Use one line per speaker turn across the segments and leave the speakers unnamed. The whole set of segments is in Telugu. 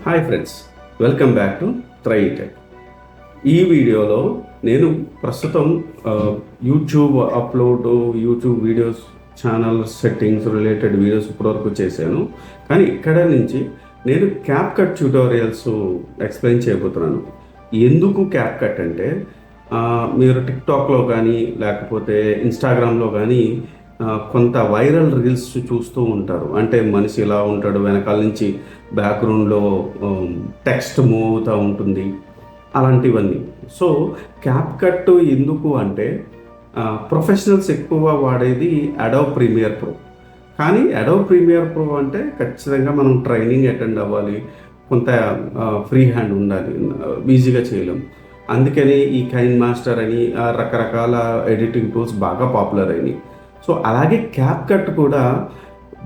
Hi friends, welcome back to త్రైటెక్. ఈ వీడియోలో నేను ప్రస్తుతం YouTube upload, YouTube videos channel settings related videos ఇప్పటివరకు చేశాను. కానీ ఇక్కడ నుంచి నేను క్యాప్కట్ ట్యూటోరియల్స్ ఎక్స్ప్లెయిన్ చేయబోతున్నాను. ఎందుకు క్యాప్కట్ అంటే మీరు టిక్టాక్లో కానీ లేకపోతే ఇన్స్టాగ్రామ్లో కానీ కొంత వైరల్ రీల్స్ చూస్తూ ఉంటారు. అంటే మనిషి ఇలా ఉంటాడు, వెనకాల నుంచి బ్యాక్గ్రౌండ్లో టెక్స్ట్ మూవ్ అవుతూ ఉంటుంది, అలాంటివన్నీ. సో క్యాప్కట్ ఎందుకు అంటే ప్రొఫెషనల్స్ ఎక్కువ వాడేది అడోబ్ ప్రీమియర్ ప్రో. కానీ అడోబ్ ప్రీమియర్ ప్రో అంటే ఖచ్చితంగా మనం ట్రైనింగ్ అటెండ్ అవ్వాలి, కొంత ఫ్రీ హ్యాండ్ ఉండాలి, ఈజీగా చేయలేం. అందుకని ఈ కైన్ మాస్టర్ అని రకరకాల ఎడిటింగ్ టూల్స్ బాగా పాపులర్ అయినాయి. సో అలాగే క్యాప్కట్ కూడా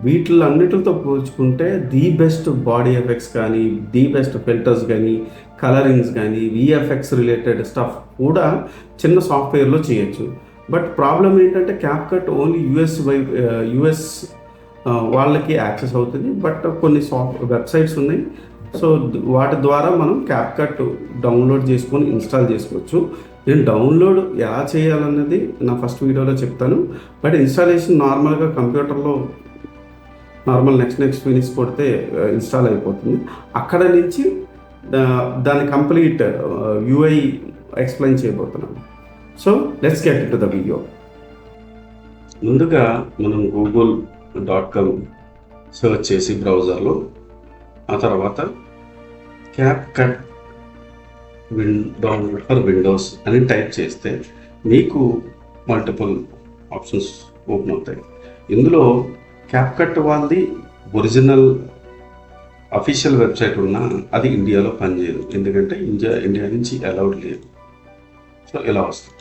వీటిలన్నిటితో పోల్చుకుంటే ది బెస్ట్ బాడీ ఎఫెక్ట్స్ కానీ, ది బెస్ట్ ఫిల్టర్స్ కానీ, కలరింగ్స్ కానీ, విఎఫ్ఎక్స్ రిలేటెడ్ స్టఫ్ కూడా చిన్న సాఫ్ట్వేర్లో చేయొచ్చు. బట్ ప్రాబ్లం ఏంటంటే క్యాప్కట్ ఓన్లీ యుఎస్ వాళ్ళకి యాక్సెస్ అవుతుంది. బట్ కొన్ని వెబ్సైట్స్ ఉన్నాయి, సో వాటి ద్వారా మనం క్యాప్కట్ డౌన్లోడ్ చేసుకొని ఇన్స్టాల్ చేసుకోవచ్చు. నేను డౌన్లోడ్ ఎలా చేయాలన్నది నా ఫస్ట్ వీడియోలో చెప్తాను. బట్ ఇన్స్టాలేషన్ నార్మల్గా కంప్యూటర్లో నెక్స్ట్ ఫినిష్ కొడితే ఇన్స్టాల్ అయిపోతుంది. అక్కడ నుంచి దాని కంప్లీట్ యూఐ ఎక్స్ప్లెయిన్ చేయబోతున్నాను. So let's get in to the video. ముందుగా మనం google.com సెర్చ్ చేసి బ్రౌజర్లో, ఆ తర్వాత క్యాప్కట్ డౌన్లోడ్ ఫర్ విండోస్ అని టైప్ చేస్తే మీకు మల్టిపుల్ ఆప్షన్స్ ఓపెన్ అవుతాయి. ఇందులో క్యాప్కట్ వాళ్ళది ఒరిజినల్ అఫీషియల్ వెబ్సైట్ ఉన్నా అది ఇండియాలో పనిచేయదు, ఎందుకంటే ఇండియా నుంచి అలౌడ్ లేదు. సో ఇలా వస్తుంది.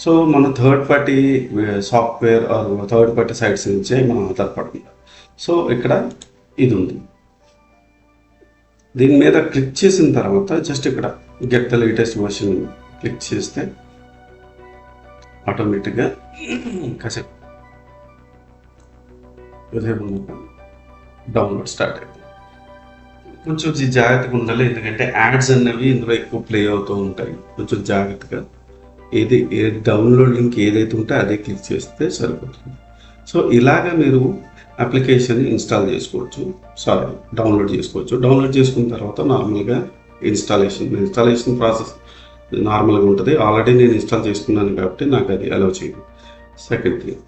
సో మన third party software third party sites నుంచే మనం ఆధారపడుతుంది. సో ఇక్కడ ఇది ఉంది, దీని మీద క్లిక్ చేసిన తర్వాత జస్ట్ ఇక్కడ get the latest version click చేస్తే ఆటోమేటిక్గా కాసేపు డౌన్లోడ్ స్టార్ట్ అవుతుంది. కొంచెం జాగ్రత్తగా ఉండాలి, ఎందుకంటే యాడ్స్ అన్నవి ఇందులో ఎక్కువ ప్లే అవుతూ ఉంటాయి. కొంచెం జాగ్రత్తగా ఏది డౌన్లోడ్ లింక్ ఏదైతే ఉంటే అదే క్లిక్ చేస్తే సరిపోతుంది. సో ఇలాగ మీరు అప్లికేషన్ డౌన్లోడ్ చేసుకోవచ్చు. డౌన్లోడ్ చేసుకున్న తర్వాత నార్మల్గా ఇన్స్టాలేషన్ ప్రాసెస్ నార్మల్గా ఉంటుంది. ఆల్రెడీ నేను ఇన్స్టాల్ చేసుకున్నాను కాబట్టి నాకు అది అలౌ చేయదు. సెకండ్ థింగ్,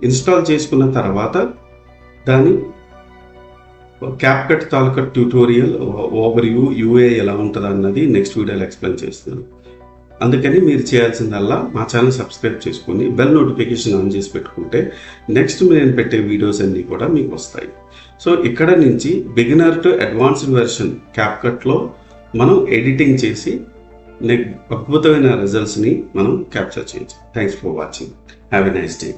ఇన్స్టాల్ చేసుకున్న తర్వాత దాని క్యాప్కట్ తాలూకా ట్యూటోరియల్ ఓవర్ యూఏ ఎలా ఉంటుంది అన్నది నెక్స్ట్ వీడియోలో ఎక్స్ప్లెయిన్ చేస్తున్నాను. అందుకని మీరు చేయాల్సిందల్లా మా ఛానల్ సబ్స్క్రైబ్ చేసుకొని బెల్ నోటిఫికేషన్ ఆన్ చేసి పెట్టుకుంటే నెక్స్ట్ నేను పెట్టే వీడియోస్ అన్నీ కూడా మీకు వస్తాయి. సో ఇక్కడ నుంచి బిగినర్ టు అడ్వాన్స్డ్ వెర్షన్ క్యాప్కట్లో మనం ఎడిటింగ్ చేసి అద్భుతమైన రిజల్ట్స్ని మనం క్యాప్చర్ చేయొచ్చు. Thanks for watching. Have a nice day.